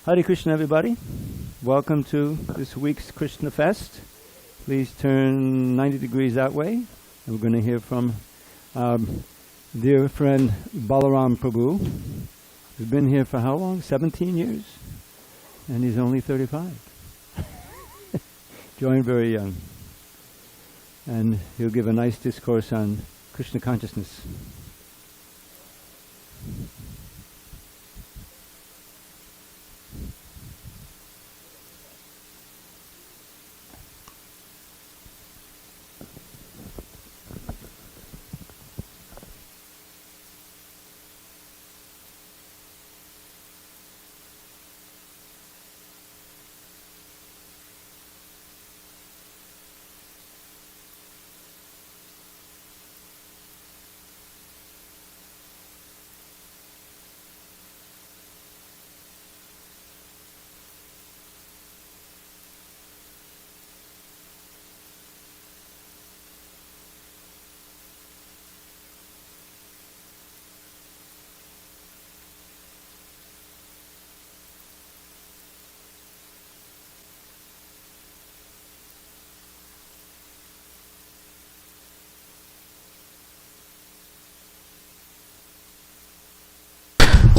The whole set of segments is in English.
Hare Krishna, everybody. Welcome to this week's Krishna Fest. Please turn 90 degrees that way. And we're going to hear from our dear friend Balaram Prabhu. He's been here for how long? 17 years? And he's only 35. Joined very young. And he'll give a nice discourse on Krishna consciousness.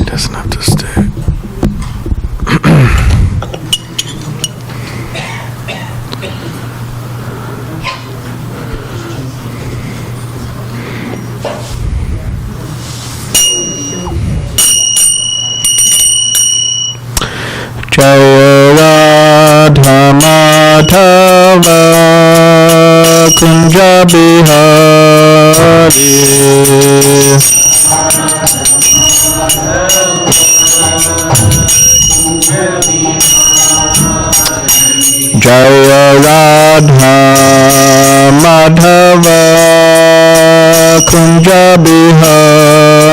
Doesn't have to stay. Jaya Radha Madhava Kunja Bihari Jaya Radha Madhava Kunja Bihari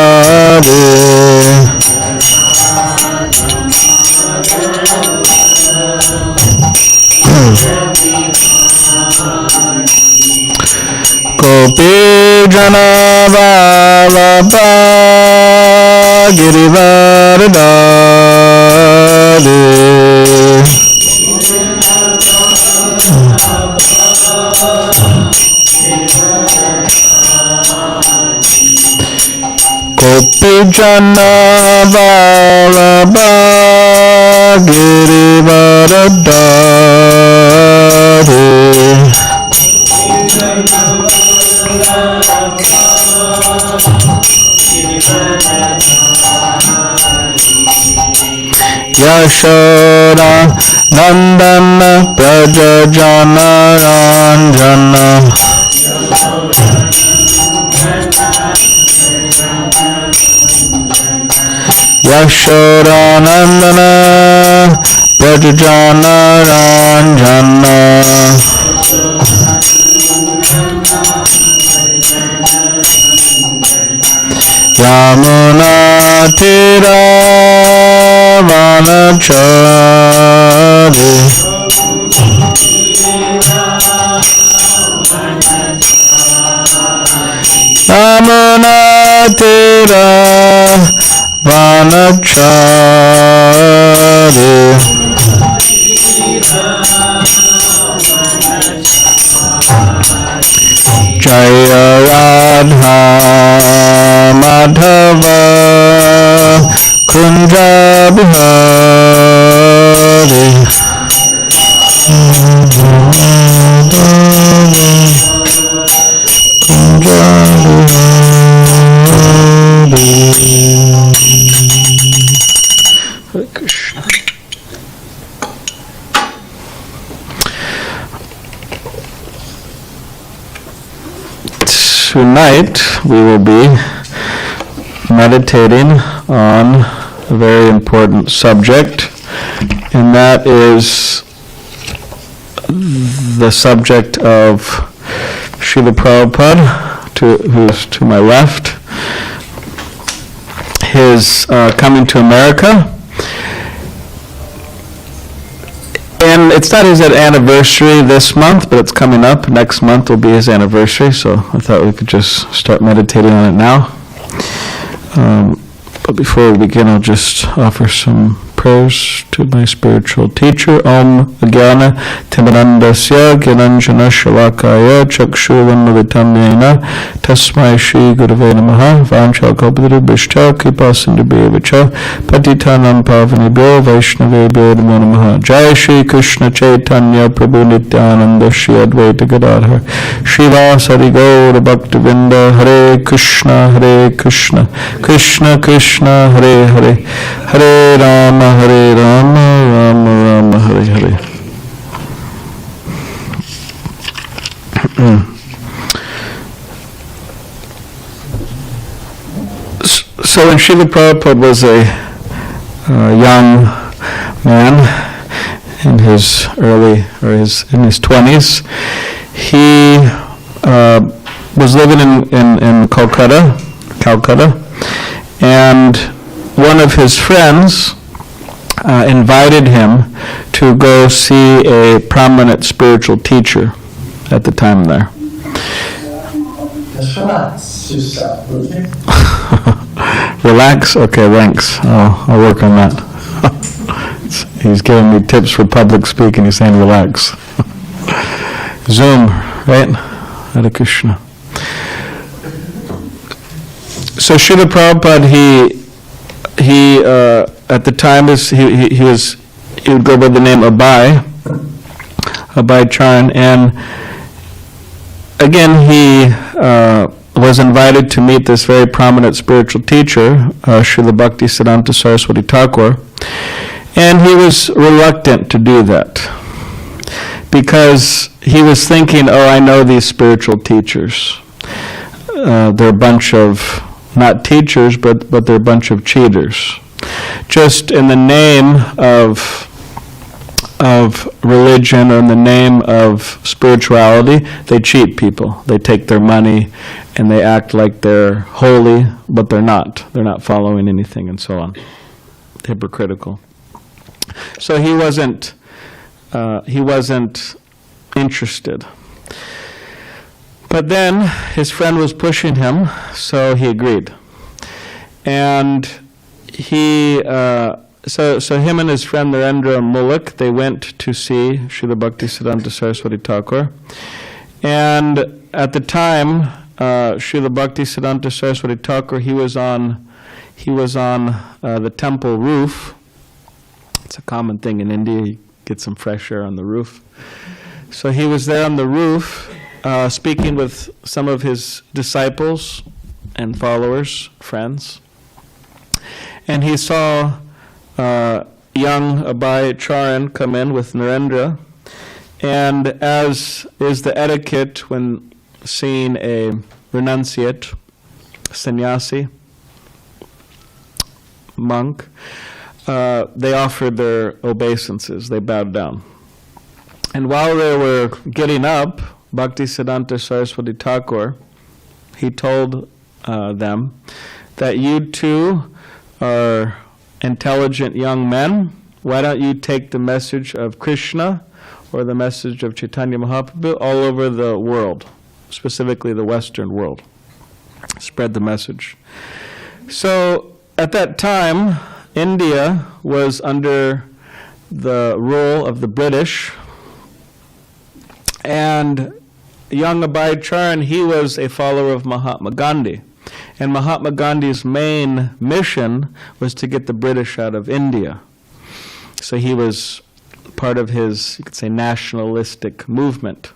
Gopi Jana Vallabha Girivardhari Gopi Jana Vallabha Girivardhari Yashoda Nandana Prajajana Ranjana Yashoda Nandana Prajajana Ranjana Yamuna Tira Vanachari Yamuna Tira Vanachari Jaya Radha Madhava Kunja Bihari Kunja Bihari Hare Krishna. Tonight we will be meditating on a very important subject, and that is the subject of Srila Prabhupada, who's to my left, his coming to America. And it's not his anniversary this month, but it's coming up. Next month will be his anniversary, so I thought we could just start meditating on it now. But before we begin, I'll just offer some prayers to my spiritual teacher. Om Jnana Timirandasya Gyananjana Shalakaya Chakshurannavitam Yena Tasmai Shri Gurave Namaha Vanchakalpadrubhishta Kripasindubhyevacha Patitanam Pavanebhyo Vaishnavebhyo Namo Namaha. Jai Shri Krishna Chaitanya Prabhu Nityananda Shri Advaita Gadadhar Srivasari Gaura Bhaktivinda. Hare Krishna Krishna Krishna Hare Hare Hare Rama Rama Rama Hare Hare. So when Srila Prabhupada was a young man in his in his 20s, he was living in Calcutta, and one of his friends invited him to go see a prominent spiritual teacher at the time there. Just relax yourself, okay? Relax? Okay, thanks. I'll work on that. He's giving me tips for public speaking. He's saying relax. Zoom, right? Hare Krishna. So Srila Prabhupada, he at the time he would go by the name Abhay Charan, and again he was invited to meet this very prominent spiritual teacher, Srila Bhakti Siddhanta Saraswati Thakur, and he was reluctant to do that because he was thinking, I know these spiritual teachers. They're a bunch of not teachers, but they're a bunch of cheaters. Just in the name of religion or in the name of spirituality, they cheat people. They take their money and they act like they're holy, but they're not. They're not following anything and so on. Hypocritical. So he wasn't interested. But then his friend was pushing him, so he agreed. And so him and his friend Narendra Mullik, they went to see Srila Bhakti Siddhanta Saraswati Thakur. And at the time, Srila Bhakti Siddhanta Saraswati Thakur, he was on the temple roof. It's a common thing in India. You get some fresh air on the roof. So he was there on the roof, speaking with some of his disciples and followers, friends. And he saw young Abhay Charan come in with Narendra. And as is the etiquette when seeing a renunciate, sannyasi, monk, they offered their obeisances. They bowed down. And while they were getting up, Bhakti Siddhanta Saraswati Thakur, he told them that you two are intelligent young men. Why don't you take the message of Krishna or the message of Chaitanya Mahaprabhu all over the world, specifically the Western world. Spread the message. So at that time, India was under the rule of the British, and young Abhay Charan, he was a follower of Mahatma Gandhi. And Mahatma Gandhi's main mission was to get the British out of India. So he was part of his, you could say, nationalistic movement.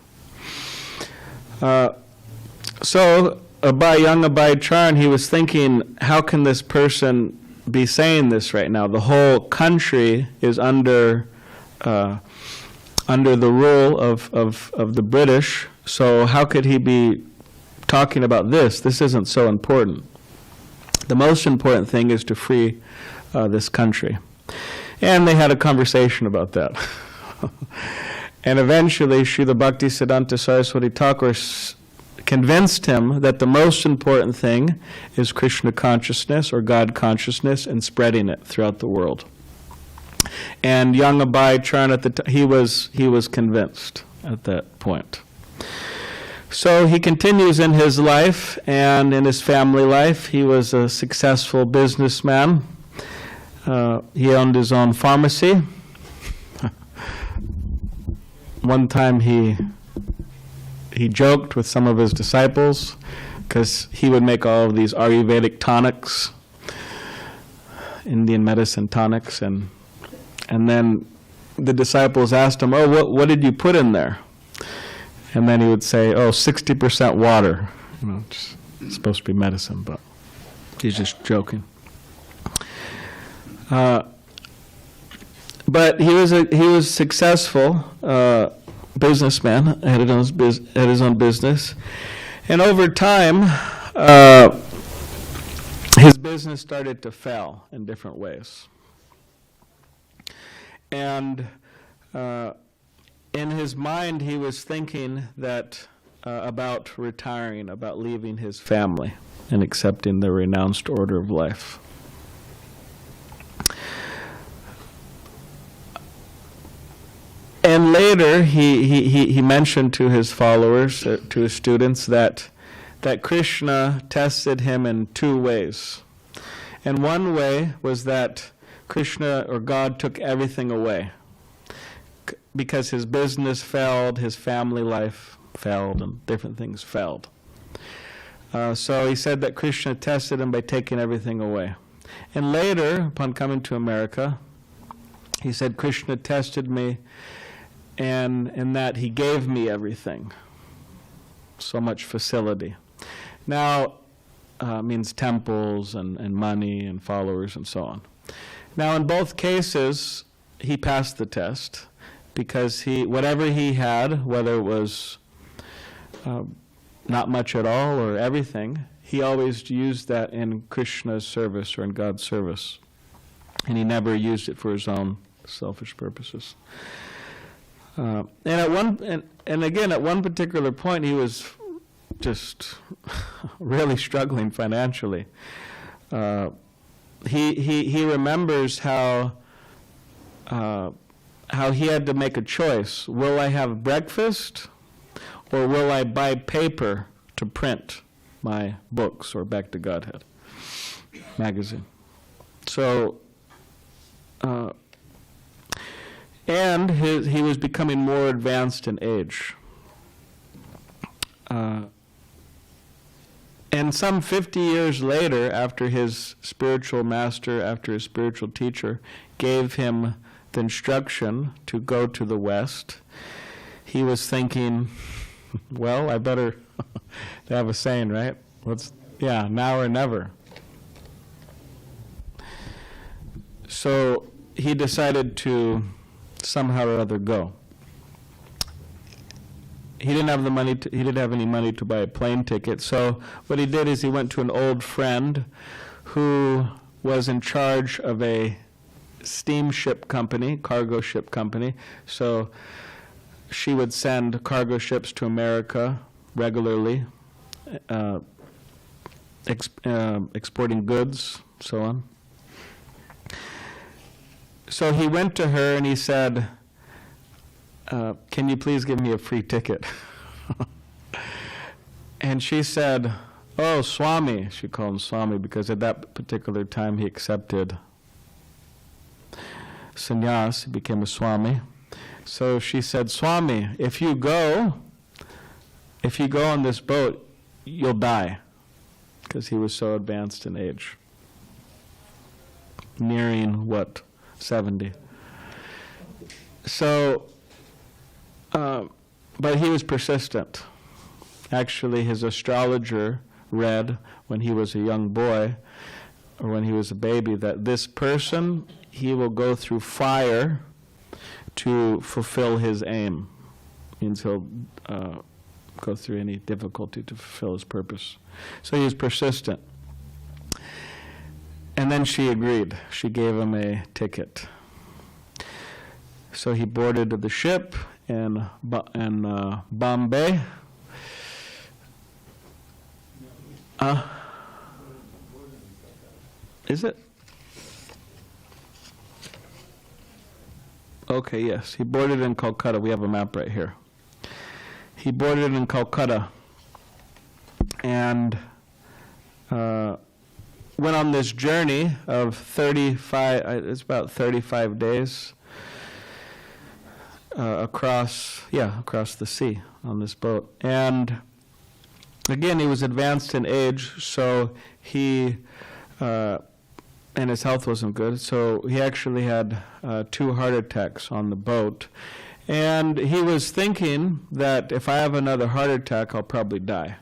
So young Abhay Charan, he was thinking, how can this person be saying this right now? The whole country is under the rule of the British, so how could he be talking about this? This isn't so important. The most important thing is to free this country. And they had a conversation about that. And eventually, Srila Bhakti Siddhanta Saraswati Thakur convinced him that the most important thing is Krishna consciousness or God consciousness and spreading it throughout the world. And young Abhay Charan at the time, he was convinced at that point. So he continues in his life and in his family life. He was a successful businessman. he owned his own pharmacy. One time he joked with some of his disciples because he would make all of these Ayurvedic tonics, Indian medicine tonics, and then the disciples asked him, "Oh, what did you put in there?" And then he would say, "Oh, 60% water." You know, it's supposed to be medicine, but he's just joking. But he was successful businessman, had his own business, and over time, his business started to fail in different ways. And in his mind, he was thinking that about retiring, about leaving his family and accepting the renounced order of life. And later, he mentioned to his followers, to his students, that Krishna tested him in two ways. And one way was that Krishna or God took everything away because his business failed, his family life failed, and different things failed. So he said that Krishna tested him by taking everything away. And later, upon coming to America, he said Krishna tested me, and in that he gave me everything. So much facility. Now, means temples and money and followers and so on. Now, in both cases, he passed the test because whatever he had, whether it was not much at all or everything, he always used that in Krishna's service or in God's service. And he never used it for his own selfish purposes. And at one particular point, he was just really struggling financially. He remembers how he had to make a choice. Will I have breakfast, or will I buy paper to print my books or Back to Godhead magazine? So, and he was becoming more advanced in age. And some 50 years later, after his spiritual master, after his spiritual teacher, gave him the instruction to go to the West, he was thinking, well, I better, they have a saying, right? Now or never. So he decided to somehow or other go. He didn't have he didn't have any money to buy a plane ticket. So what he did is he went to an old friend who was in charge of a steamship company, cargo ship company. So she would send cargo ships to America regularly, exporting goods, so on. So he went to her and he said, can you please give me a free ticket? And she said, oh, Swami. She called him Swami because at that particular time he accepted sannyas, he became a Swami. So she said, Swami, if you go on this boat, you'll die, because he was so advanced in age, nearing 70. So, but he was persistent. Actually, his astrologer read when he was a young boy, or when he was a baby, that this person, he will go through fire to fulfill his aim. Means he'll go through any difficulty to fulfill his purpose. So he was persistent. And then she agreed. She gave him a ticket. So he boarded the ship in Bombay. Is it? Okay, yes. He boarded in Calcutta. We have a map right here. He boarded in Calcutta. And went on this journey of 35, it's about 35 days across the sea on this boat. And again, he was advanced in age, so he, and his health wasn't good, so he actually had 2 heart attacks on the boat. And he was thinking that if I have another heart attack, I'll probably die.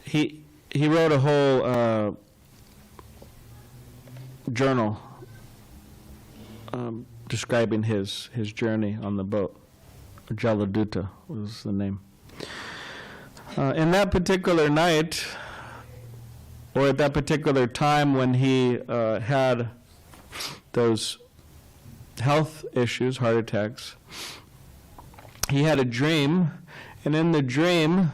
He wrote a whole journal describing his journey on the boat. Jaladuta was the name. In that particular night, or at that particular time when he had those health issues, heart attacks, he had a dream, and in the dream,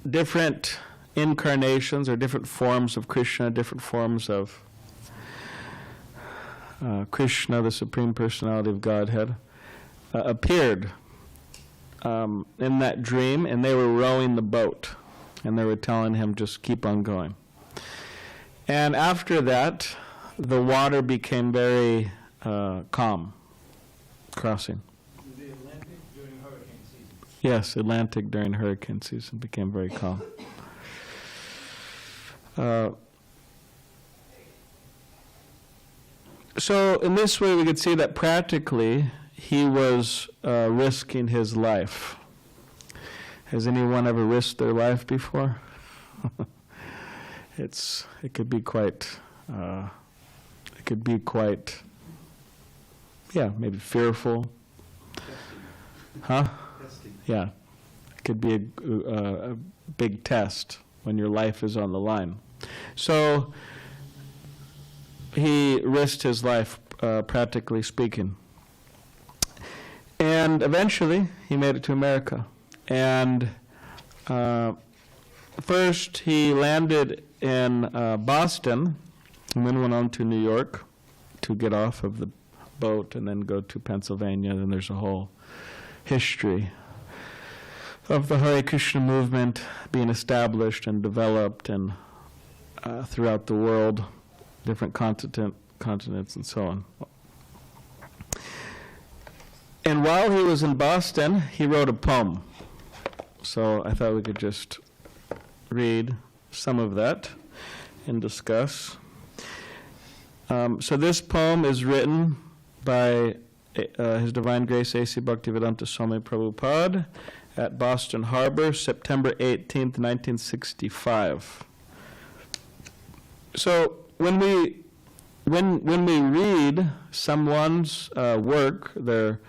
different incarnations or different forms of Krishna, different forms of Krishna, the Supreme Personality of Godhead, appeared in that dream, and they were rowing the boat, and they were telling him, just keep on going. And after that, the water became very calm, crossing. The Atlantic during hurricane season. Yes, Atlantic during hurricane season became very calm. So in this way, we could see that practically he was risking his life. Has anyone ever risked their life before? It could be quite, maybe fearful. Huh? Yeah. It could be a big test when your life is on the line. So he risked his life, practically speaking. And eventually, he made it to America. And first, he landed in Boston, and then went on to New York to get off of the boat and then go to Pennsylvania. And there's a whole history of the Hare Krishna movement being established and developed and throughout the world, different continents and so on. And while he was in Boston, he wrote a poem. So I thought we could just read some of that and discuss. So this poem is written by His Divine Grace A.C. Bhaktivedanta Swami Prabhupada at Boston Harbor, September 18th, 1965. So when we read someone's work, their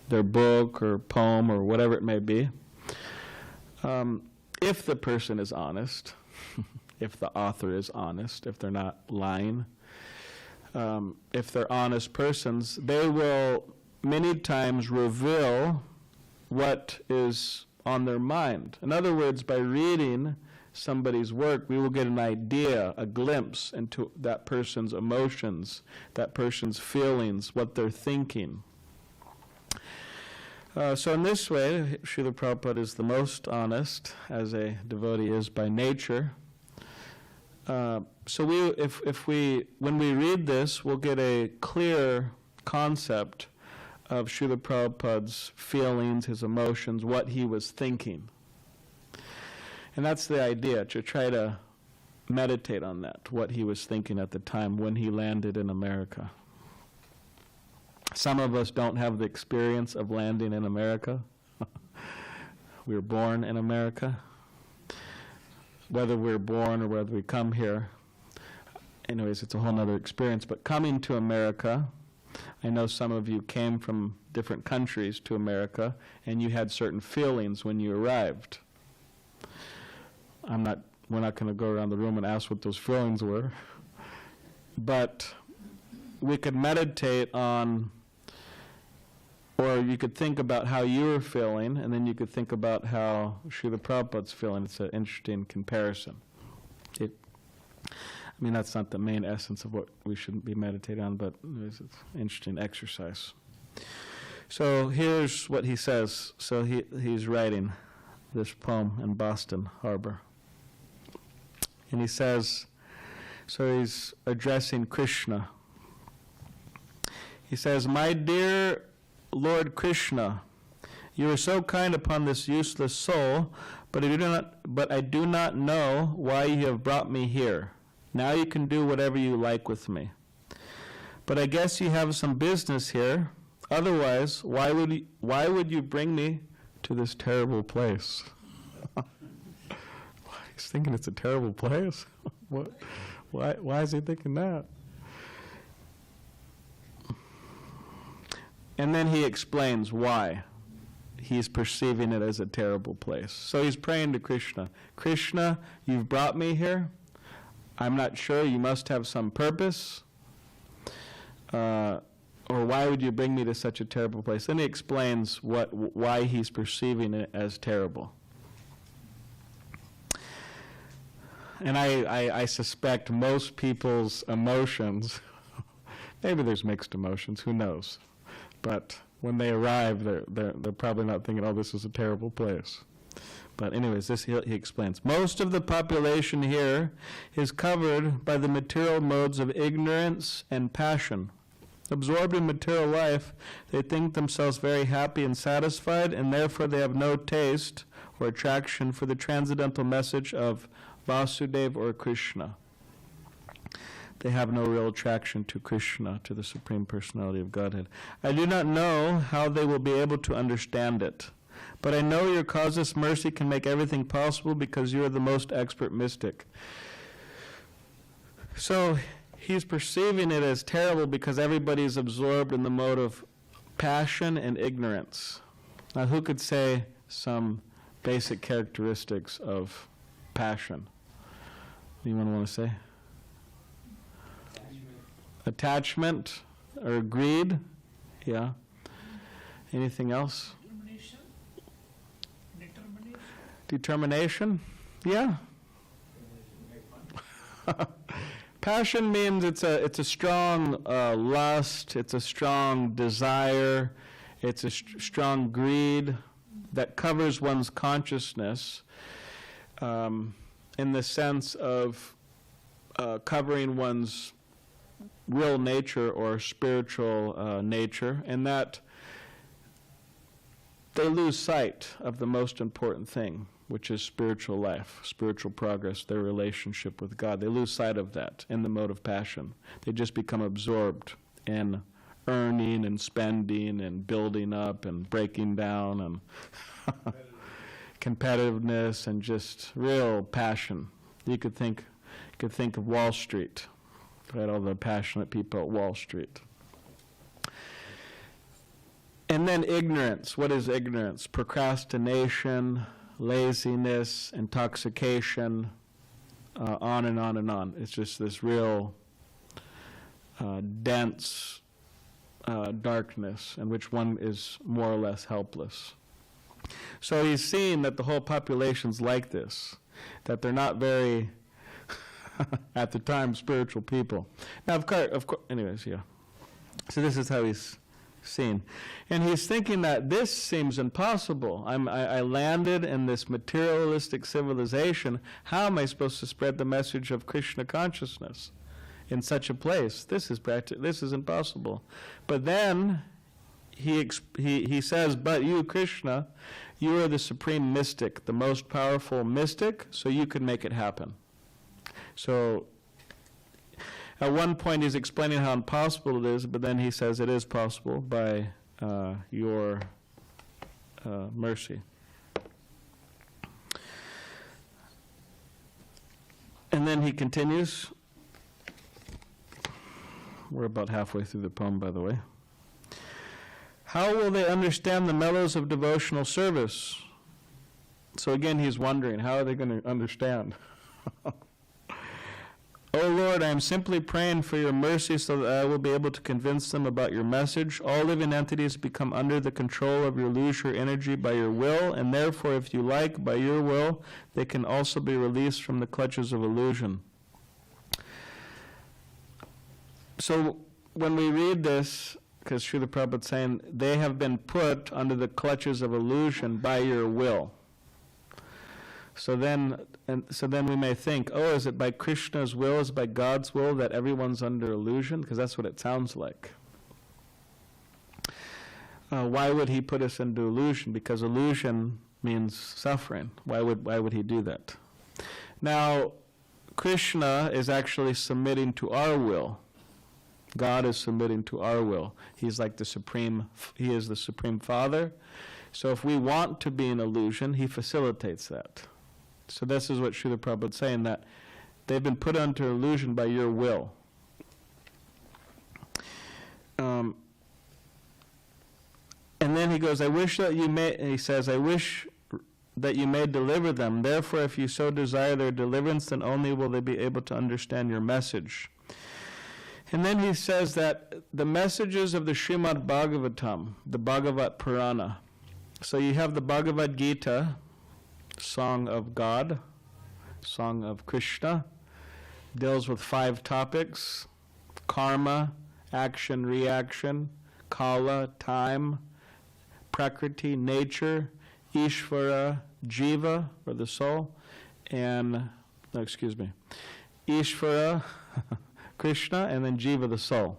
book or poem or whatever it may be, if the person is honest, if the author is honest, if they're not lying, if they're honest persons, they will many times reveal what is on their mind. In other words, by reading somebody's work, we will get an idea, a glimpse into that person's emotions, that person's feelings, what they're thinking. So in this way, Srila Prabhupada is the most honest, as a devotee is by nature. So when we read this, we'll get a clear concept of Srila Prabhupada's feelings, his emotions, what he was thinking. And that's the idea, to try to meditate on that, what he was thinking at the time when he landed in America. Some of us don't have the experience of landing in America. We were born in America. Whether we're born or whether we come here, anyways, it's a whole other experience. But coming to America, I know some of you came from different countries to America, and you had certain feelings when you arrived. We're not going to go around the room and ask what those feelings were. But we could meditate on, or you could think about how you were feeling, and then you could think about how Srila Prabhupada's feeling. It's an interesting comparison. That's not the main essence of what we should be meditating on, but it's an interesting exercise. So here's what he says. So he's writing this poem in Boston Harbor. And he says, so he's addressing Krishna. He says, "My dear Lord Krishna, you are so kind upon this useless soul, but I do not know why you have brought me here. Now you can do whatever you like with me. But I guess you have some business here. Otherwise, why would you bring me to this terrible place?" He's thinking it's a terrible place. What? Why is he thinking that? And then he explains why he's perceiving it as a terrible place. So he's praying to Krishna. "Krishna, you've brought me here. I'm not sure. You must have some purpose. Or why would you bring me to such a terrible place?" Then he explains why he's perceiving it as terrible. And I suspect most people's emotions, maybe there's mixed emotions, who knows? But when they arrive, they're probably not thinking, "Oh, this is a terrible place." But anyways, he explains. "Most of the population here is covered by the material modes of ignorance and passion. Absorbed in material life, they think themselves very happy and satisfied, and therefore they have no taste or attraction for the transcendental message of Vasudeva or Krishna. They have no real attraction to Krishna, to the Supreme Personality of Godhead. I do not know how they will be able to understand it, but I know your causeless mercy can make everything possible because you are the most expert mystic." So he's perceiving it as terrible because everybody is absorbed in the mode of passion and ignorance. Now, who could say some basic characteristics of passion? Anyone want to say? Attachment or greed? Yeah. Anything else? Determination? Yeah. Passion means it's a strong lust, it's a strong desire, it's a strong greed that covers one's consciousness in the sense of covering one's real nature or spiritual nature, and that they lose sight of the most important thing, which is spiritual life, spiritual progress, their relationship with God. They lose sight of that in the mode of passion. They just become absorbed in earning and spending and building up and breaking down and competitiveness and just real passion. You could think of Wall Street, right? All the passionate people at Wall Street. And then ignorance. What is ignorance? Procrastination, laziness, intoxication, on and on and on. It's just this real dense darkness in which one is more or less helpless. So he's seeing that the whole population's like this, that they're not very, at the time, spiritual people. Now, of course, anyways, yeah. So this is how he's seen. And he's thinking that this seems impossible. I landed in this materialistic civilization. How am I supposed to spread the message of Krishna consciousness in such a place? This is impossible. But then he says, "But you, Krishna, you are the supreme mystic, the most powerful mystic, so you can make it happen." So at one point he's explaining how impossible it is, but then he says it is possible by your mercy. And then he continues. We're about halfway through the poem, by the way. How will they understand the mellows of devotional service? So again, he's wondering, how are they going to understand? O Lord, I am simply praying for your mercy so that I will be able to convince them about your message. All living entities become under the control of your leisure energy by your will, and therefore, if you like, by your will, they can also be released from the clutches of illusion. So when we read this, because Srila Prabhupada is saying, they have been put under the clutches of illusion by your will. So then we may think, oh, is it by Krishna's will, is it by God's will that everyone's under illusion? Because that's what it sounds like. Why would he put us into illusion? Because illusion means suffering. Why would he do that? Now, Krishna is actually submitting to our will. God is submitting to our will. He's like he is the Supreme Father. So if we want to be in illusion, he facilitates that. So this is what Srila Prabhupada is saying, that they've been put under illusion by your will. And then he goes, I wish that you may deliver them. Therefore, if you so desire their deliverance, then only will they be able to understand your message. And then he says that the messages of the Srimad Bhagavatam, the Bhagavat Purana. So you have the Bhagavad Gita, Song of God, Song of Krishna, deals with 5 topics: karma, action, reaction, kala, time, prakriti, nature, Ishvara, jiva, or the soul, and, Ishvara, Krishna, and then jiva, the soul.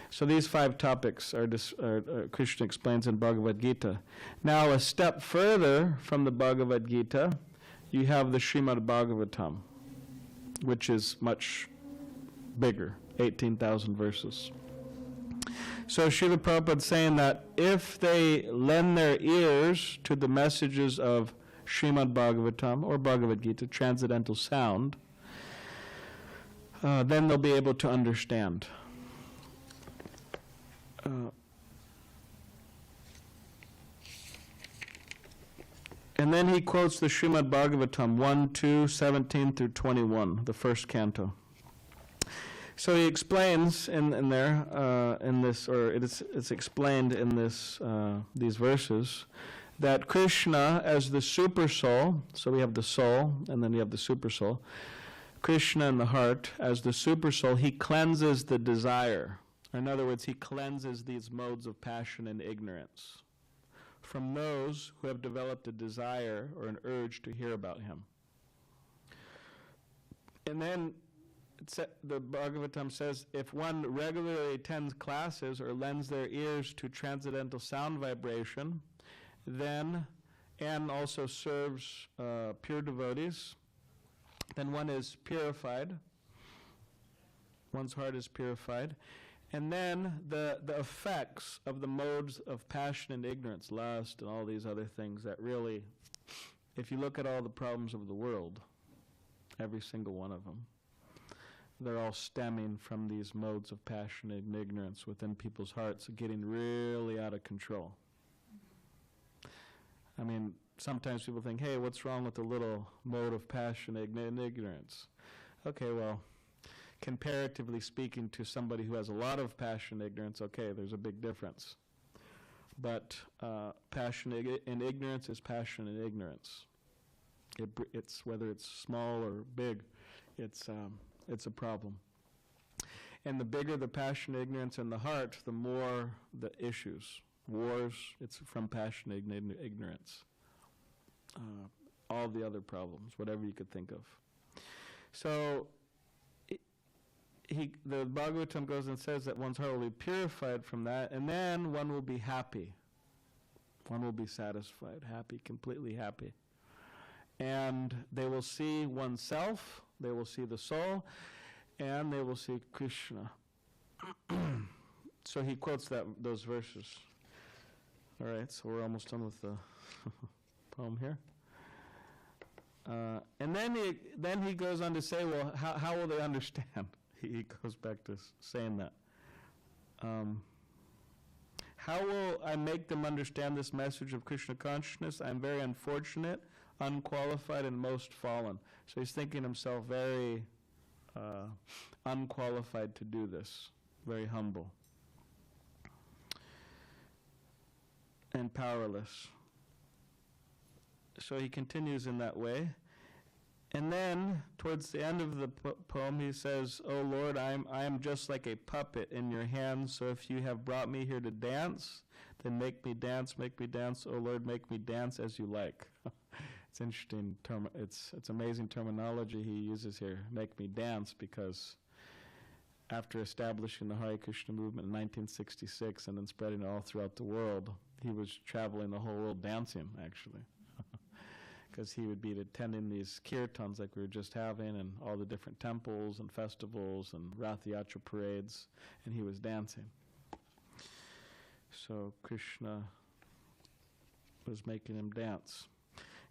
So these 5 topics are Krishna explains in Bhagavad Gita. Now a step further from the Bhagavad Gita, you have the Srimad Bhagavatam, which is much bigger, 18,000 verses. So Srila Prabhupada is saying that if they lend their ears to the messages of Srimad Bhagavatam or Bhagavad Gita, transcendental sound, then they'll be able to understand. And then he quotes the Srimad Bhagavatam 1, 2, 17 through 21, the first canto. So he explains in this, or it's explained in this these verses, that Krishna as the super soul, so we have the soul and then we have the super soul, Krishna in the heart as the super soul, he cleanses the desire. In other words, he cleanses these modes of passion and ignorance from those who have developed a desire or an urge to hear about him. And then the Bhagavatam says, if one regularly attends classes or lends their ears to transcendental sound vibration, then, and also serves pure devotees, then one is purified, one's heart is purified, and then the effects of the modes of passion and ignorance, lust and all these other things that really, if you look at all the problems of the world, every single one of them, they're all stemming from these modes of passion and ignorance within people's hearts, getting really out of control. I mean, sometimes people think, hey, what's wrong with a little mode of passion and ignorance? Okay, well, comparatively speaking to somebody who has a lot of passion and ignorance, okay, there's a big difference. But passion and ignorance is passion and ignorance. It's whether it's small or big, it's a problem. And the bigger the passion, ignorance in the heart, the more the issues. Wars, it's from passion, ignorance. All the other problems, whatever you could think of. So, the Bhagavatam goes and says that one's heart will be purified from that, and then one will be happy. One will be satisfied, happy, completely happy. And they will see oneself, they will see the soul, and they will see Krishna. So he quotes those verses. All right, so we're almost done with the poem here. And then he goes on to say, well, how will they understand? He goes back to saying that. How will I make them understand this message of Krishna consciousness? I'm very unfortunate, unqualified, and most fallen. So he's thinking himself very unqualified to do this, very humble and powerless. So he continues in that way. And then, towards the end of the poem, he says, "Oh Lord, I am just like a puppet in your hands, so if you have brought me here to dance, then make me dance, oh Lord, make me dance as you like." It's interesting it's amazing terminology he uses here, make me dance, because after establishing the Hare Krishna movement in 1966 and then spreading it all throughout the world, he was traveling the whole world dancing, actually. Because he would be attending these kirtans like we were just having, and all the different temples and festivals and Rath Yatra parades, and he was dancing. So Krishna was making him dance.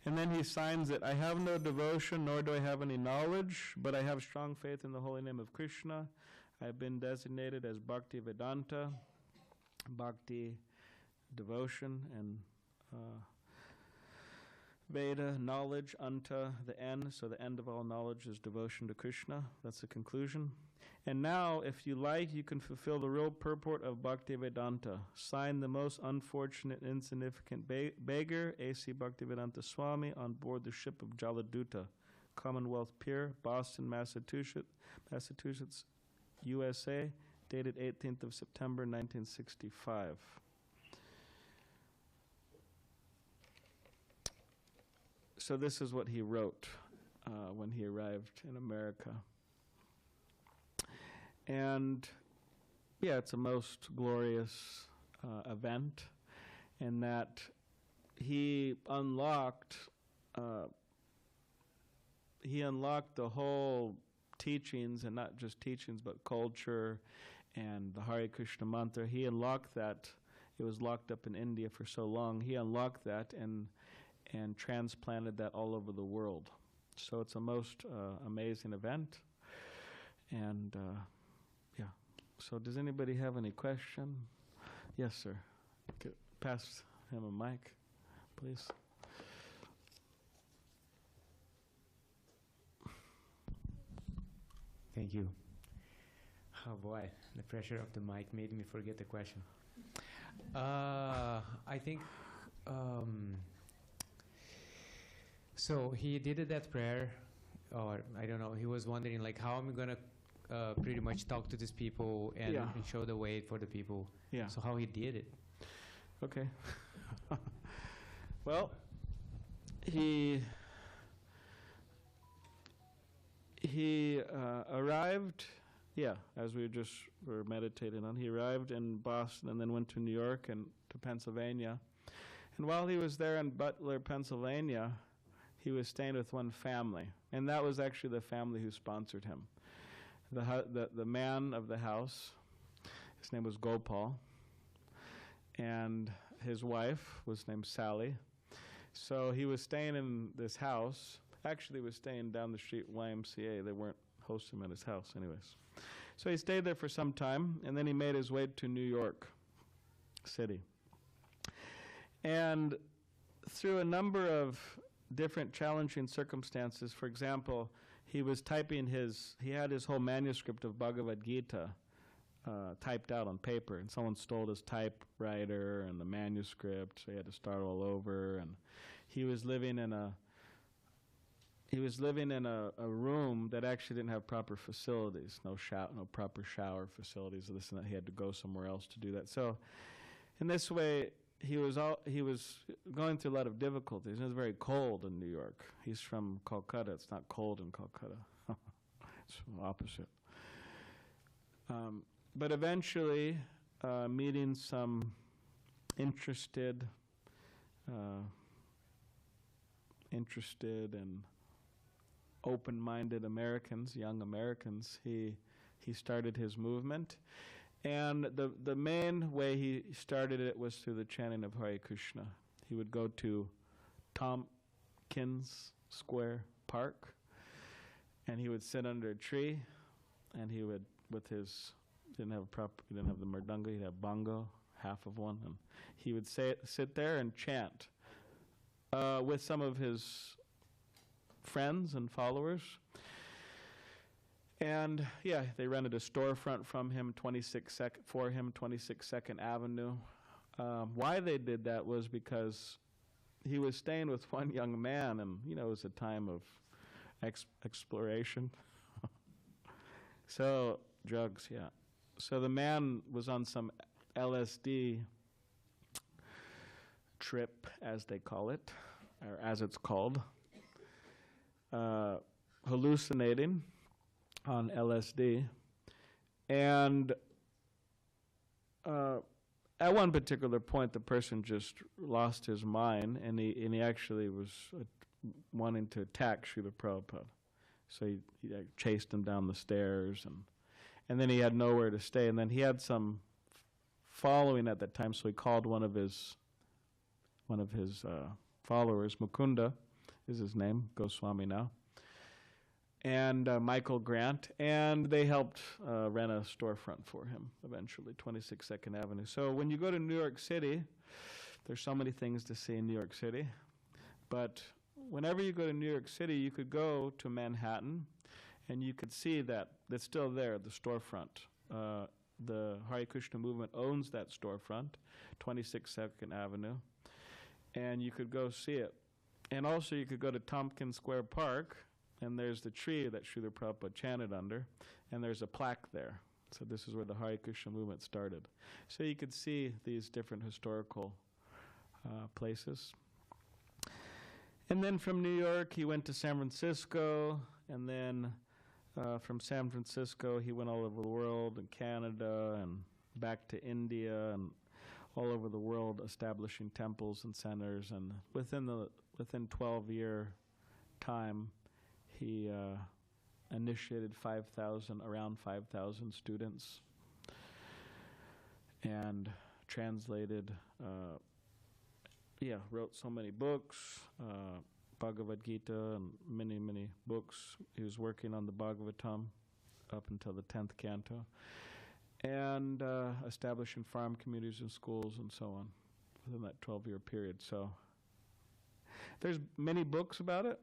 And then he signs it, I have no devotion, nor do I have any knowledge, but I have strong faith in the holy name of Krishna. I have been designated as Bhakti Vedanta, Bhakti devotion, and Veda, knowledge, Anta, the end. So the end of all knowledge is devotion to Krishna. That's the conclusion. And now, if you like, you can fulfill the real purport of Bhakti Vedanta. Sign the most unfortunate, insignificant beggar, A.C. Bhaktivedanta Swami, on board the ship of Jaladuta, Commonwealth Pier, Boston, Massachusetts, USA, dated 18th of September, 1965. So this is what he wrote when he arrived in America. And yeah, it's a most glorious event in that he unlocked the whole teachings, and not just teachings, but culture and the Hare Krishna mantra. He unlocked that. It was locked up in India for so long. He unlocked that and transplanted that all over the world. So it's a most amazing event. And yeah. So does anybody have any question? Yes, sir. Pass him a mic, please. Thank you. Oh boy, the pressure of the mic made me forget the question. I think so he did that prayer, or I don't know, he was wondering like how I'm gonna pretty much talk to these people and show the way for the people. Yeah. So how he did it. Okay. Well, he arrived, as we just were meditating on, he arrived in Boston and then went to New York and to Pennsylvania. And while he was there in Butler, Pennsylvania, he was staying with one family. And that was actually the family who sponsored him. The man of the house, his name was Gopal, and his wife was named Sally. So he was staying in this house. Actually, he was staying down the street YMCA. They weren't hosting him at his house anyways. So he stayed there for some time, and then he made his way to New York City. And through a number of different challenging circumstances, for example, he was typing he had his whole manuscript of Bhagavad Gita typed out on paper, and someone stole his typewriter and the manuscript, so he had to start all over. And he was living in a room that actually didn't have proper facilities, no proper shower facilities, this and that. He had to go somewhere else to do that. So in this way, he was going through a lot of difficulties. It was very cold in New York. He's from Calcutta. It's not cold in Calcutta. It's the opposite. But eventually, meeting some interested and open-minded Americans, young Americans, he started his movement. And the main way he started it was through the chanting of Hare Krishna. He would go to Tompkins Square Park, and he would sit under a tree, and he would, he didn't have the mridanga, he'd have bongo, half of one, and he would sit there and chant with some of his friends and followers. And they rented a storefront from him, 26 Avenue. Why they did that was because he was staying with one young man, and it was a time of exploration. So drugs, So the man was on some LSD trip, as they call it, or as it's called. hallucinating on LSD. And at one particular point, the person just lost his mind, and he actually was wanting to attack Srila Prabhupada. So he chased him down the stairs, and then he had nowhere to stay. And then he had some following at that time, so he called one of his followers, Mukunda is his name, Goswami now, and Michael Grant, and they helped rent a storefront for him eventually, 26 2nd Avenue. So when you go to New York City, there's so many things to see in New York City, but whenever you go to New York City, you could go to Manhattan, and you could see that it's still there, the storefront. The Hare Krishna movement owns that storefront, 26 2nd Avenue, and you could go see it. And also you could go to Tompkins Square Park, and there's the tree that Srila Prabhupada chanted under, and there's a plaque there. So this is where the Hare Krishna movement started. So you could see these different historical places. And then from New York, he went to San Francisco, and then from San Francisco, he went all over the world, in Canada, and back to India, and all over the world, establishing temples and centers. And within 12-year time, he initiated around 5,000 students, and translated, wrote so many books, Bhagavad Gita and many, many books. He was working on the Bhagavatam up until the 10th canto, and establishing farm communities and schools and so on within that 12-year period. So there's many books about it.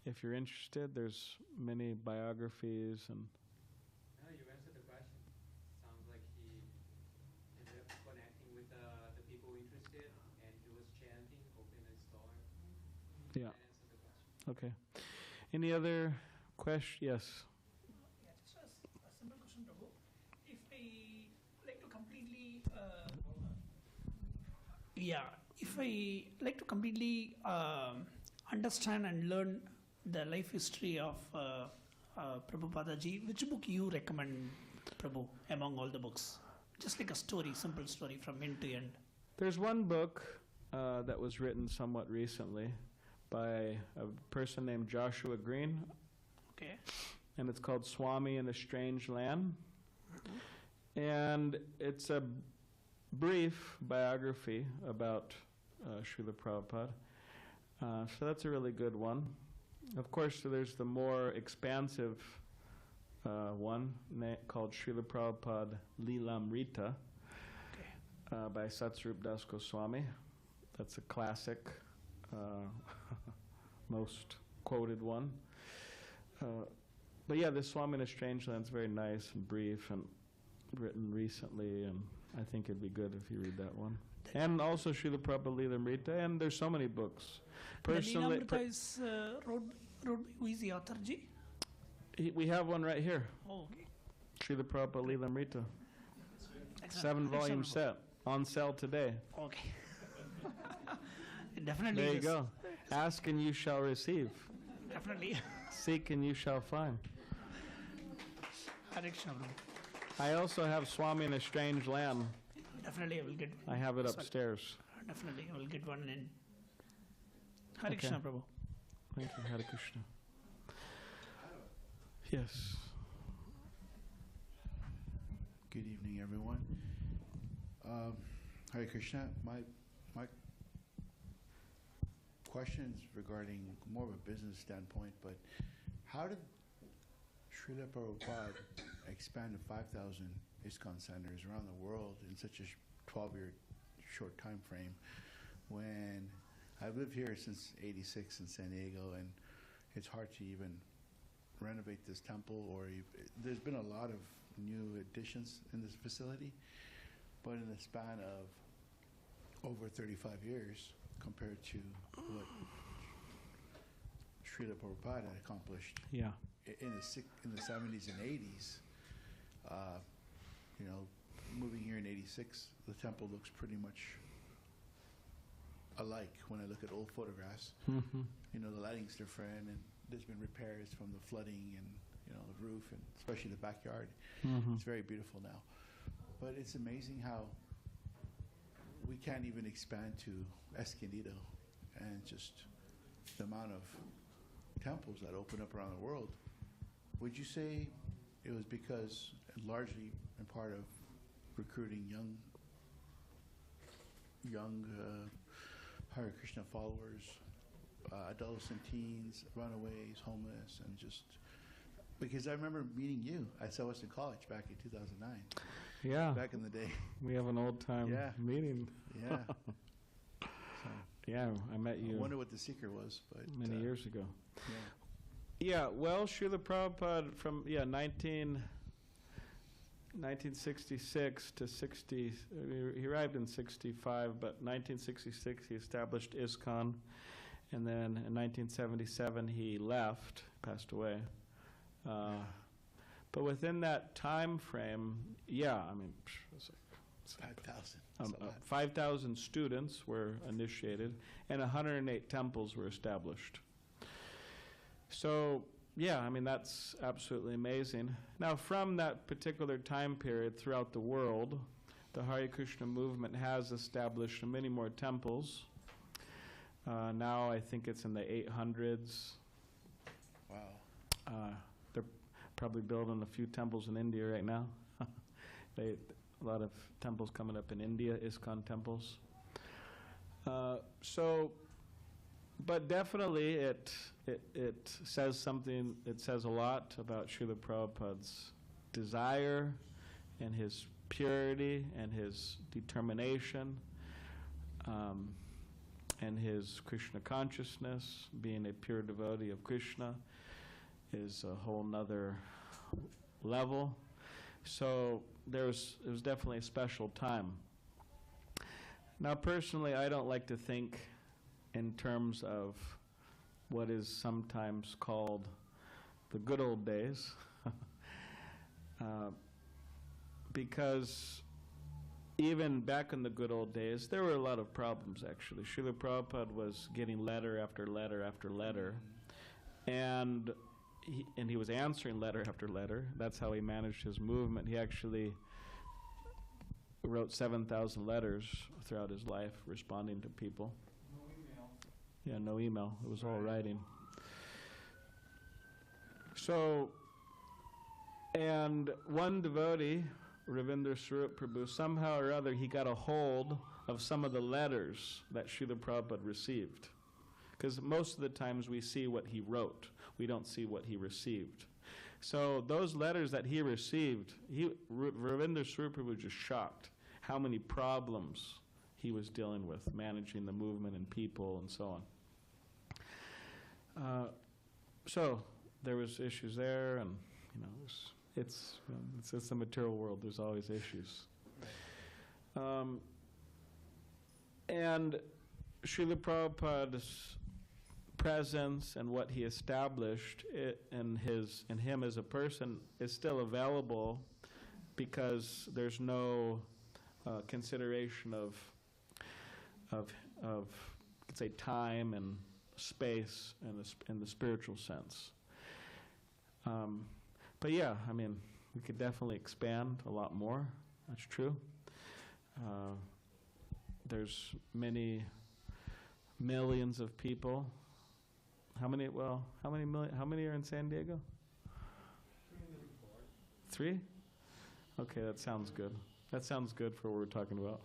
If you're interested, there's many biographies. And no, you answered the question. Sounds like he ended up connecting with the people interested, and he was chanting, opening a store. yeah. That answered the question. Okay. Any other questions? Yes. Yeah, just a simple question, Prabhu. If I like to completely, understand and learn the life history of Prabhupada ji, which book you recommend, Prabhu, among all the books? Just like a story, simple story from end to end. There's one book that was written somewhat recently by a person named Joshua Green, Okay. and it's called Swami in a Strange Land. And it's a brief biography about Srila Prabhupada. So that's a really good one. Of course, there's the more expansive one called Srila Prabhupada Lilamrita by Satsvarup Das Goswami. That's a classic, most quoted one. But yeah, this Swami in a Strange Land is very nice and brief and written recently, and I think it'd be good if you read that one. And also Srila Prabhupada Lilamrita, and there's so many books. Personally, The Lilamrita is wrote by who is the author, ji? we have one right here, Oh, okay. Srila Prabhupada Lilamrita, Excellent. 7-volume Excellent. set, on sale today. Okay. Definitely. There you yes. go. Ask and you shall receive. Definitely. Seek and you shall find. Hare Krishna, Prabhu. I also have Swami in a Strange Land. Definitely I will get one. I have it as well. upstairs. Definitely I will get one in. Hare Okay. Krishna, Prabhu. Thank you, Hare Krishna. Yes. Good evening, everyone. Hare Krishna. My question is regarding more of a business standpoint, but how did Srila Prabhupada expand to 5,000 ISKCON centers around the world in such a 12-year short time frame when I've lived here since '86 in San Diego, and it's hard to even renovate this temple, or there's been a lot of new additions in this facility, but in the span of over 35 years compared to what Srila Prabhupada had accomplished Yeah. in the 70s and 80s. Moving here in '86, the temple looks pretty much alike when I look at old photographs. Mhm. You know, the lighting's different, and there's been repairs from the flooding and, you know, the roof, and especially the backyard. Mhm. It's very beautiful now. But it's amazing how we can't even expand to Escondido, and just the amount of temples that open up around the world. Would you say it was because, largely in part of recruiting young Hare Krishna followers, adolescent teens, runaways, homeless, and just because I remember meeting you at Southwestern College back in 2009, Yeah. back in the day. We have an old time Yeah. meeting. Yeah. So, Yeah, I met I you wonder what the secret was, but many years ago. Yeah. Yeah, well, Srila Prabhupada from 1966 to 60. He arrived in 65, but 1966 he established ISKCON, and then in 1977 he left, passed away. But within that time frame, I mean, it's like 5,000. That's a lot. 5,000 students were initiated, and 108 temples were established. So, I mean, that's absolutely amazing. Now, from that particular time period throughout the world, the Hare Krishna movement has established many more temples. Now I think it's in the 800s. Wow. They're probably building a few temples in India right now. A lot of temples coming up in India, ISKCON temples. But definitely it says something, it says a lot about Srila Prabhupada's desire and his purity and his determination and his Krishna consciousness. Being a pure devotee of Krishna is a whole nother level. So it was definitely a special time. Now personally, I don't like to think in terms of what is sometimes called the good old days, because even back in the good old days, there were a lot of problems, actually. Srila Prabhupada was getting letter after letter after letter, and he was answering letter after letter. That's how he managed his movement. He actually wrote 7,000 letters throughout his life responding to people. No email. Yeah, no email. It was all writing. So, and one devotee, Ravindra Swarup Prabhu, somehow or other, he got a hold of some of the letters that Srila Prabhupada received. Because most of the times we see what he wrote. We don't see what he received. So those letters that he received, Ravindra Swarup Prabhu was just shocked how many problems he was dealing with, managing the movement and people and so on. So there was issues there, and it's the material world. There's always issues. And Srila Prabhupada's presence and what he established in him as a person is still available, because there's no consideration of let's say time and space in the spiritual sense. But yeah, I mean, we could definitely expand a lot more. That's true. There's many millions of people. How many are in San Diego? 3? Okay, that sounds good. That sounds good for what we're talking about.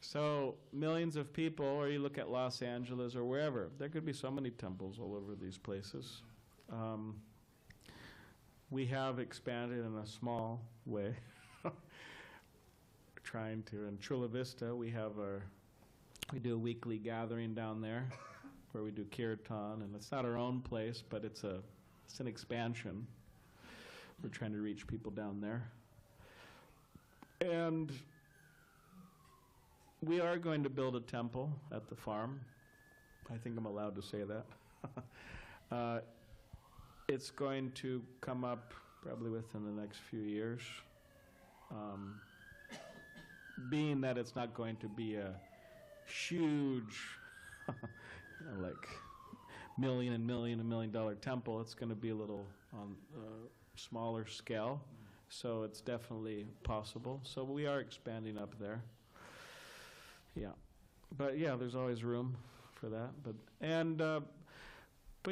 So millions of people, or you look at Los Angeles or wherever, there could be so many temples all over these places. We have expanded in a small way. Trying to. In Chula Vista, we do a weekly gathering down there where we do kirtan, and it's not our own place, but it's an expansion. We're trying to reach people down there. And we are going to build a temple at the farm. I think I'm allowed to say that. It's going to come up probably within the next few years. Being that it's not going to be a huge, like $1 million temple. It's going to be a little on smaller scale, so it's definitely possible. So we are expanding up there. Yeah, but yeah, there's always room for that. But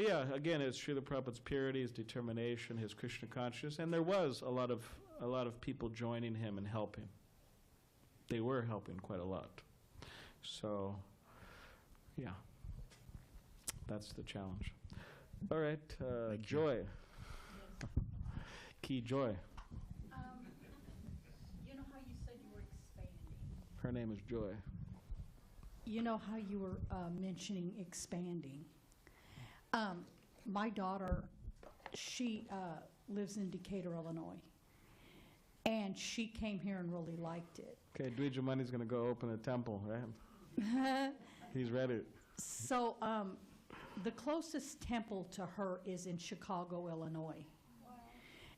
yeah, again, it's Srila Prabhupada's purity, his determination, his Krishna consciousness, and there was a lot of people joining him and helping. They were helping quite a lot. So, yeah, that's the challenge. All right, Joy. Key Joy. You know how you said you were expanding? Her name is Joy. You know how you were mentioning expanding? My daughter, she lives in Decatur, Illinois, and she came here and really liked it. Okay, Dwijamani's going to go open a temple, right? He's ready. So the closest temple to her is in Chicago, Illinois,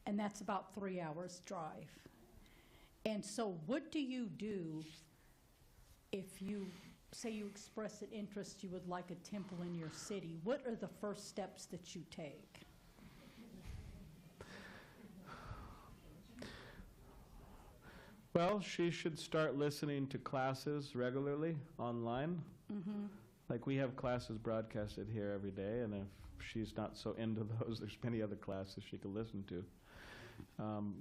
and that's about 3 hours drive. And so what do you do if you say you express an interest, you would like a temple in your city? What are the first steps that you take? Well, she should start listening to classes regularly online. Mm-hmm. Like we have classes broadcasted here every day, and if she's not so into those, there's many other classes she could listen to.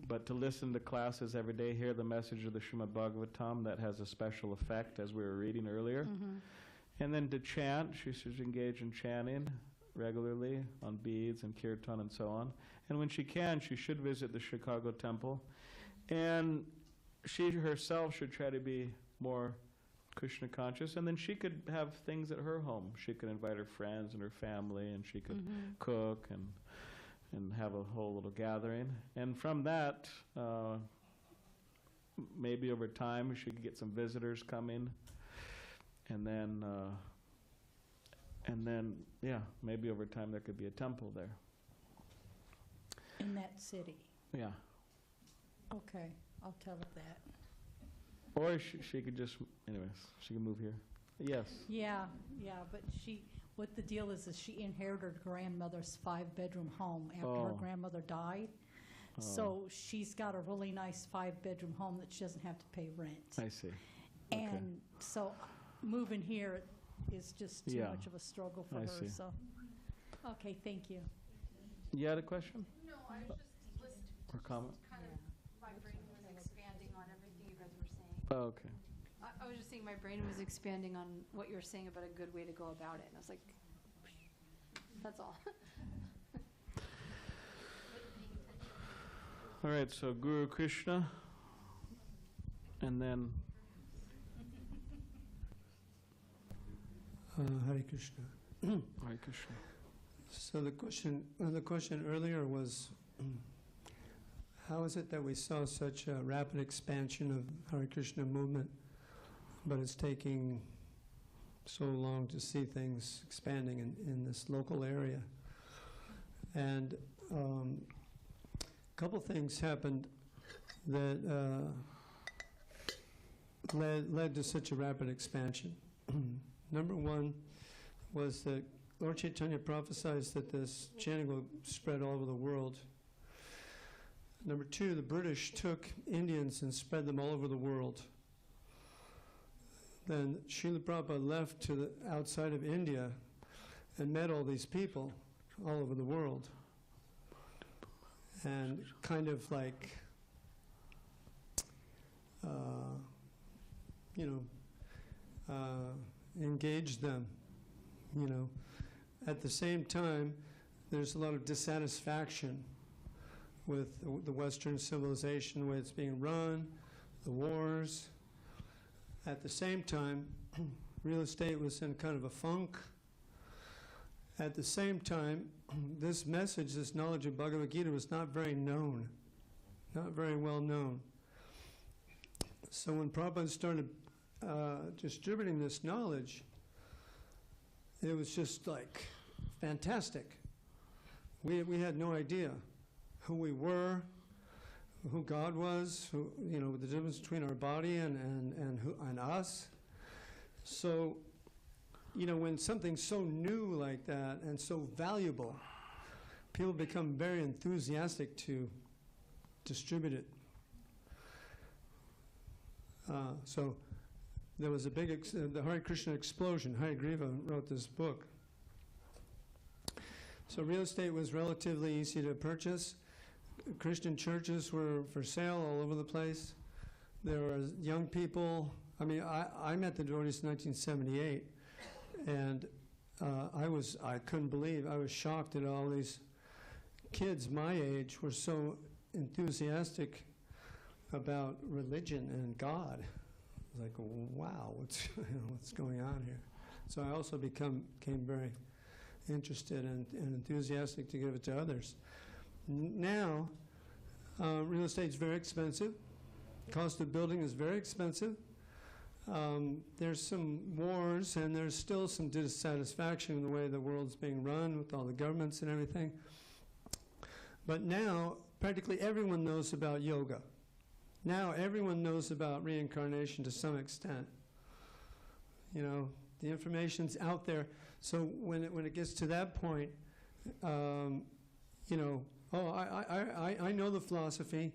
But to listen to classes every day, hear the message of the Srimad Bhagavatam, that has a special effect, as we were reading earlier. Mm-hmm. And then to chant, she should engage in chanting regularly on beads and kirtan and so on. And when she can, she should visit the Chicago temple. And she herself should try to be more Krishna conscious, and then she could have things at her home. She could invite her friends and her family, and she could mm-hmm. cook and have a whole little gathering. And from that, maybe over time, she could get some visitors coming, and then, yeah, maybe over time there could be a temple there. In that city? Yeah. Okay, I'll tell her that. Or she could just, anyways, she can move here. Yes. Yeah, but what the deal is she inherited her grandmother's 5-bedroom home after her grandmother died. Oh. So she's got a really nice 5-bedroom home that she doesn't have to pay rent. I see. And so moving here is just too much of a struggle for her. See. So, okay, thank you. You had a question? No, I was just listening. Or comment? Kind of, my brain was expanding on everything you guys were saying. Oh, okay. I was just saying my brain was expanding on what you were saying about a good way to go about it. And I was like, that's all. All right, so Guru Krishna, and then... Hare Krishna. Hare Krishna. So the question earlier was, how is it that we saw such a rapid expansion of Hare Krishna movement, but it's taking so long to see things expanding in this local area? And a couple things happened that led to such a rapid expansion. Number one was that Lord Chaitanya prophesied that this chanting will spread all over the world. Number two, the British took Indians and spread them all over the world. Then Srila Prabhupada left to the outside of India and met all these people all over the world. And kind of like, engaged them, At the same time, there's a lot of dissatisfaction with the Western civilization, the way it's being run, the wars. At the same time, real estate was in kind of a funk. At the same time, this message, this knowledge of Bhagavad Gita was not very known, not very well known. So when Prabhupada started distributing this knowledge, it was just like fantastic. We had no idea who we were, who God was, the difference between our body and us. So, when something's so new like that and so valuable, people become very enthusiastic to distribute it. So there was a big, the Hare Krishna explosion. Hare Griva wrote this book. So real estate was relatively easy to purchase. Christian churches were for sale all over the place. There were young people. I mean, I met the devotees in 1978, and I couldn't believe, I was shocked that all these kids my age were so enthusiastic about religion and God. I was like, wow, what's going on here? So I also became very interested and enthusiastic to give it to others. Now, real estate is very expensive. Cost of building is very expensive. There's some wars, and there's still some dissatisfaction in the way the world's being run with all the governments and everything. But now, practically everyone knows about yoga. Now everyone knows about reincarnation to some extent. The information's out there. So when it gets to that point, I know the philosophy.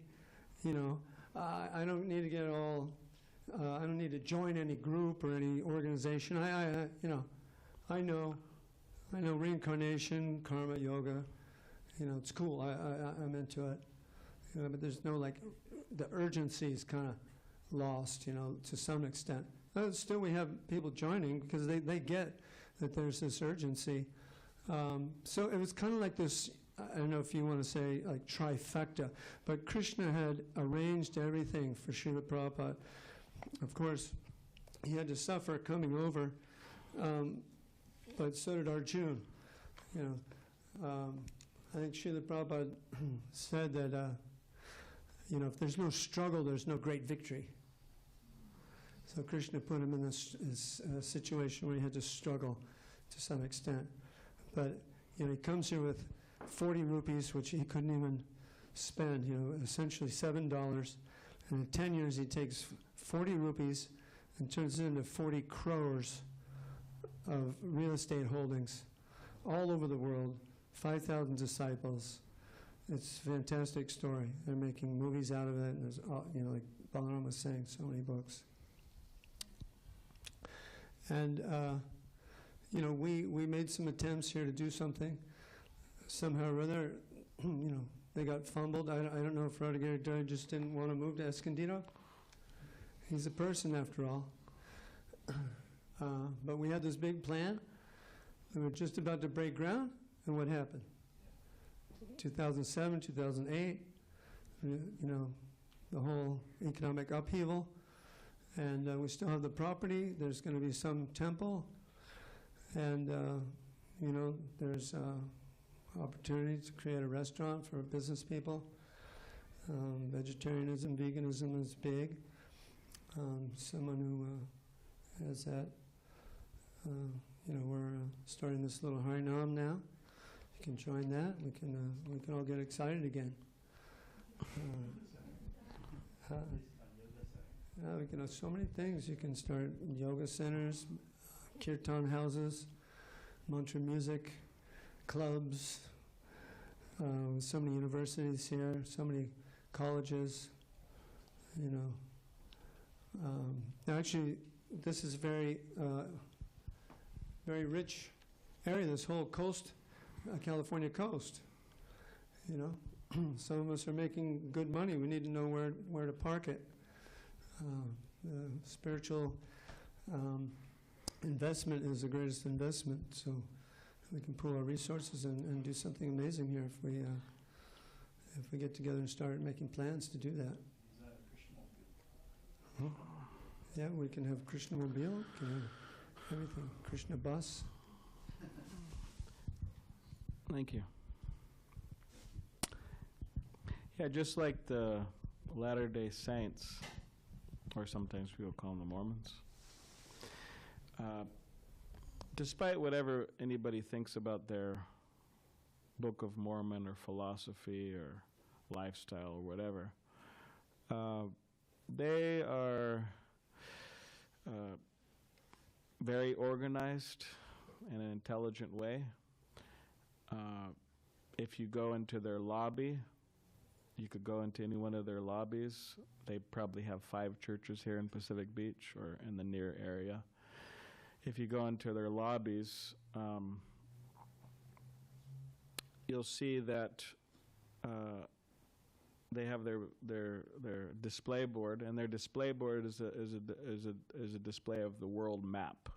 I don't need to get all. I don't need to join any group or any organization. I know reincarnation, karma, yoga. It's cool. I'm into it. But there's no the urgency is kind of lost, to some extent. Still, we have people joining because they get that there's this urgency. So it was kind of like this, I don't know if you want to say like trifecta, but Krishna had arranged everything for Srila Prabhupada. Of course, he had to suffer coming over, but so did Arjuna. I think Srila Prabhupada said that, if there's no struggle, there's no great victory. So Krishna put him in this situation where he had to struggle to some extent. But, he comes here with 40 rupees, which he couldn't even spend, essentially $7. And in 10 years, he takes 40 rupees and turns it into 40 crores of real estate holdings all over the world, 5,000 disciples. It's a fantastic story. They're making movies out of it, and there's, like Balarama was saying, so many books. And, we made some attempts here to do something. Somehow or other, they got fumbled. I don't know if Radhagiri just didn't want to move to Escondido. He's a person, after all. But we had this big plan. We were just about to break ground, and what happened? 2007, 2008, the whole economic upheaval. And we still have the property. There's going to be some temple. And, there's opportunity to create a restaurant for business people. Vegetarianism, veganism is big. Someone who has that, we're starting this little Harinam now. You can join that. We can all get excited again. We can have so many things. You can start yoga centers, kirtan houses, mantra music, clubs, so many universities here, so many colleges, actually, this is very rich area, this whole coast, California coast, Some of us are making good money. We need to know where to park it. The spiritual investment is the greatest investment, so we can pool our resources and do something amazing here if we get together and start making plans to do that. Is that a Krishna mobile? Yeah, we can have Krishna mobile, we can have everything, Krishna bus. Thank you. Yeah, just like the Latter-day Saints, or sometimes people call them the Mormons, despite whatever anybody thinks about their Book of Mormon or philosophy or lifestyle or whatever, they are very organized in an intelligent way. If you go into their lobby, you could go into any one of their lobbies. They probably have 5 churches here in Pacific Beach or in the near area. If you go into their lobbies, you'll see that they have their display board, and their display board is a display of the world map.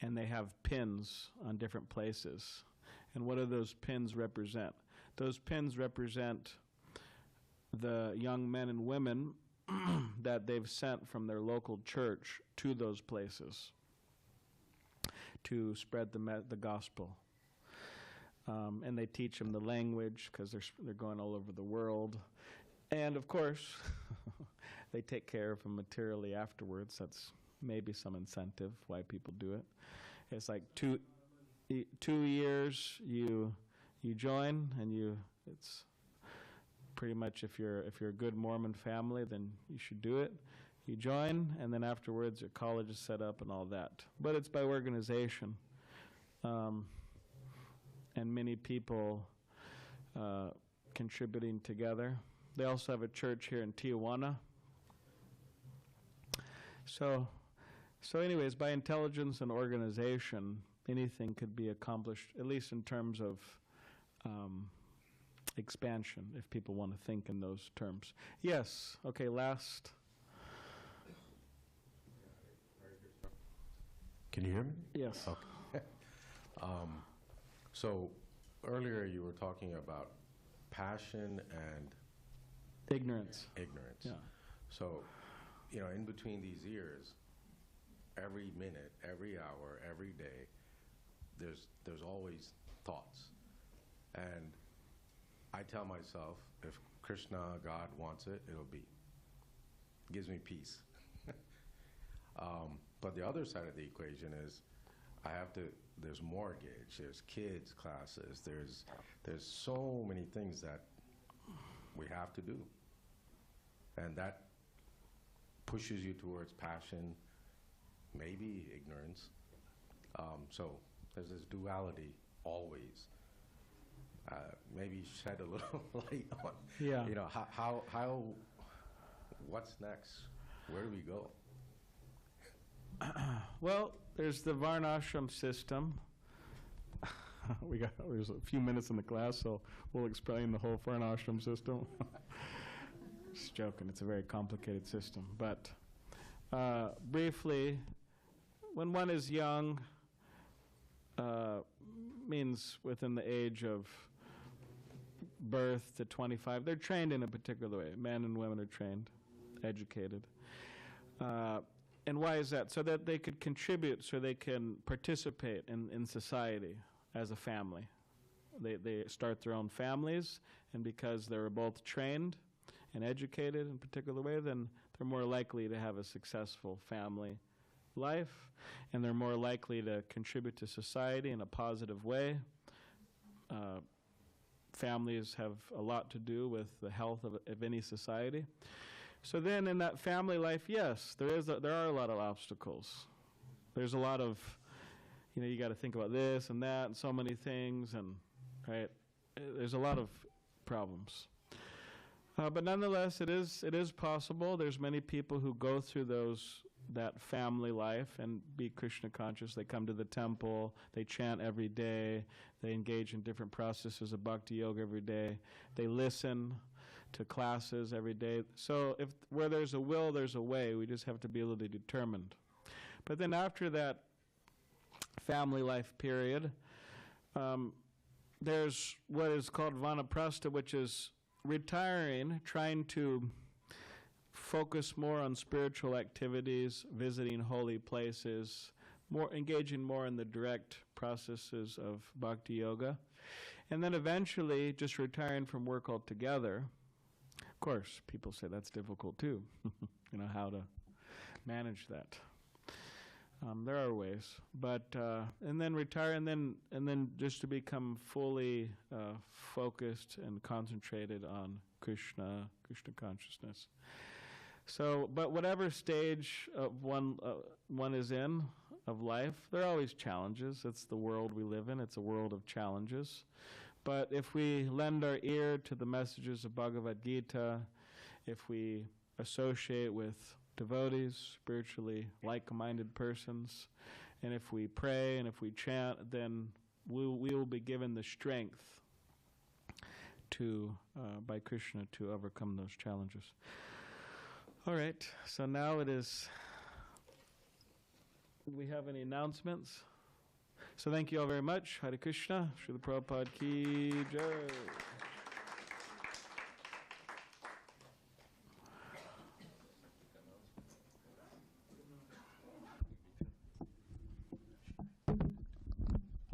And they have pins on different places. And what do those pins represent? Those pins represent the young men and women that they've sent from their local church to those places to spread the gospel. And they teach them the language because they're going all over the world. And of course, they take care of them materially afterwards. That's maybe some incentive why people do it. It's like 2 years you join, and it's pretty much if you're a good Mormon family, then you should do it. You join, and then afterwards your college is set up and all that. But it's by organization. And many people contributing together. They also have a church here in Tijuana. So anyways, by intelligence and organization, anything could be accomplished, at least in terms of expansion, if people want to think in those terms. Yes, okay, last. Can you hear me? Yes. Okay. So earlier you were talking about passion and ignorance. Yeah. So, in between these years, every minute, every hour, every day, there's always thoughts. And I tell myself, if Krishna, God wants it, it'll be. It gives me peace. But the other side of the equation is there's mortgage, there's kids' classes, there's so many things that we have to do. And that pushes you towards passion, maybe ignorance. So there's this duality always. Maybe shed a little light on, how, what's next? Where do we go? Well, there's the Varnashram system. There's a few minutes in the class, so we'll explain the whole Varnashram system. Just joking, it's a very complicated system. But briefly, when one is young, means within the age of birth to 25, they're trained in a particular way. Men and women are trained, educated. And why is that? So that they could contribute, so they can participate in society as a family. They start their own families, and because they're both trained and educated in a particular way, then they're more likely to have a successful family life, and they're more likely to contribute to society in a positive way. Families have a lot to do with the health of any society. So then in that family life, yes, there are a lot of obstacles. There's a lot of, you got to think about this and that and so many things, and right, there's a lot of problems. But nonetheless, it is possible. There's many people who go through that family life and be Krishna conscious. They come to the temple, they chant every day, they engage in different processes of bhakti yoga every day, they listen to classes every day. So where there's a will, there's a way. We just have to be a little determined. But then after that family life period, there's what is called vanaprastha, which is retiring, trying to focus more on spiritual activities, visiting holy places, engaging more in the direct processes of bhakti yoga, and then eventually just retiring from work altogether. Of course, people say that's difficult too. How to manage that. There are ways, but and then retire, and then just to become fully focused and concentrated on Krishna consciousness. So, but whatever stage of one is in of life, there are always challenges. It's the world we live in. It's a world of challenges. But if we lend our ear to the messages of Bhagavad Gita, if we associate with devotees, spiritually like-minded persons, and if we pray and if we chant, then we will be given the strength to, by Krishna, to overcome those challenges. All right, so now it is, do we have any announcements? So thank you all very much. Hare Krishna, Srila Prabhupada ki jai.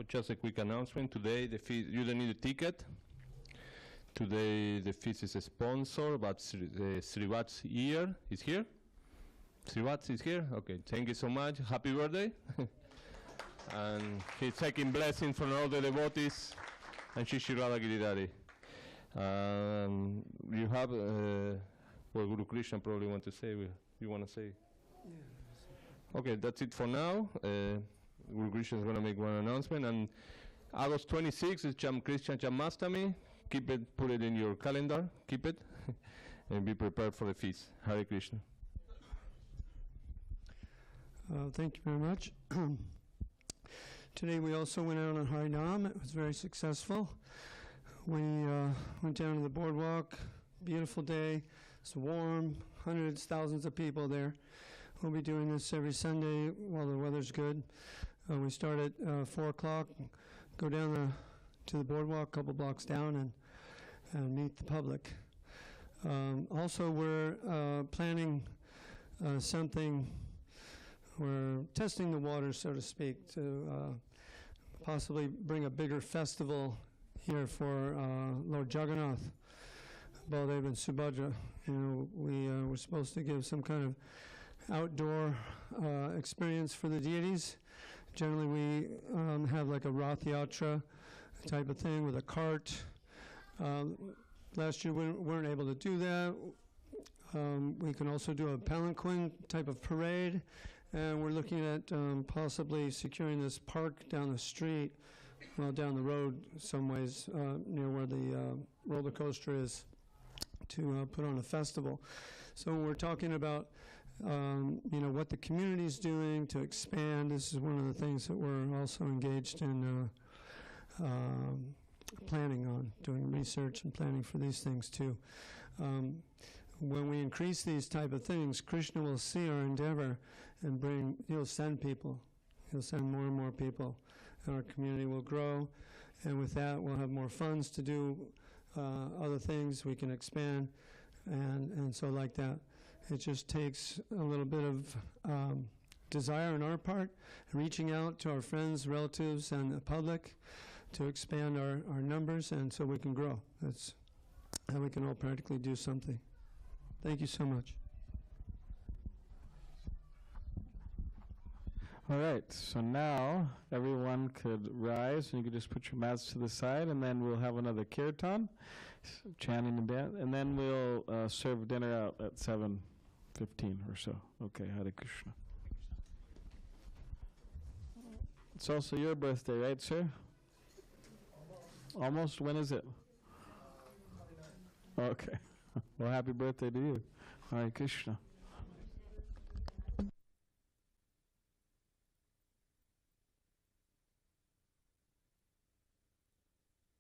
Just a quick announcement. Today, the fee, you don't need a ticket. Today, the feast is sponsored, but Srivat's here. Is here? Srivat is here? Okay, thank you so much. Happy birthday. And he's taking blessings from all the devotees and Shishirada Giridhari. You have, well, Guru Krishna probably want to say, you want to say? Yeah. Okay, that's it for now. Guru Krishna is going to make one announcement, and August 26th is Krishna Janmashtami. Keep it, put it in your calendar, keep it, and be prepared for the feast. Hare Krishna. Thank you very much. Today we also went out on Harinam. It was very successful. We went down to the boardwalk. Beautiful day. It's warm. Hundreds, thousands of people there. We'll be doing this every Sunday while the weather's good. We start at 4 o'clock, go down to the boardwalk, a couple blocks down, and meet the public. Also, we're planning something. We're testing the water, so to speak, to possibly bring a bigger festival here for Lord Jagannath, Baladev and Subhadra. You know, we were supposed to give some kind of outdoor experience for the deities. Generally, we have like a Rath Yatra type of thing with a cart. Last year, we weren't able to do that. We can also do a palanquin type of parade, and we're looking at possibly securing this park down the street, well, down the road some ways, near where the roller coaster is, to put on a festival. So we're talking about what the community is doing to expand. This is one of the things that we're also engaged in planning on, doing research and planning for these things too. When we increase these type of things, Krishna will see our endeavor and he'll send people. He'll send more and more people, and our community will grow. And with that, we'll have more funds to do other things. We can expand, and so like that. It just takes a little bit of desire on our part, reaching out to our friends, relatives, and the public to expand our numbers, and so we can grow. That's how we can all practically do something. Thank you so much. All right, so now everyone could rise, and you could just put your mats to the side, and then we'll have another kirtan, chanting and dance, and then we'll serve dinner out at 7:15 or so. Okay, Hare Krishna. It's also your birthday, right, sir? Almost? When is it? Okay. Well, happy birthday to you. Hare Krishna.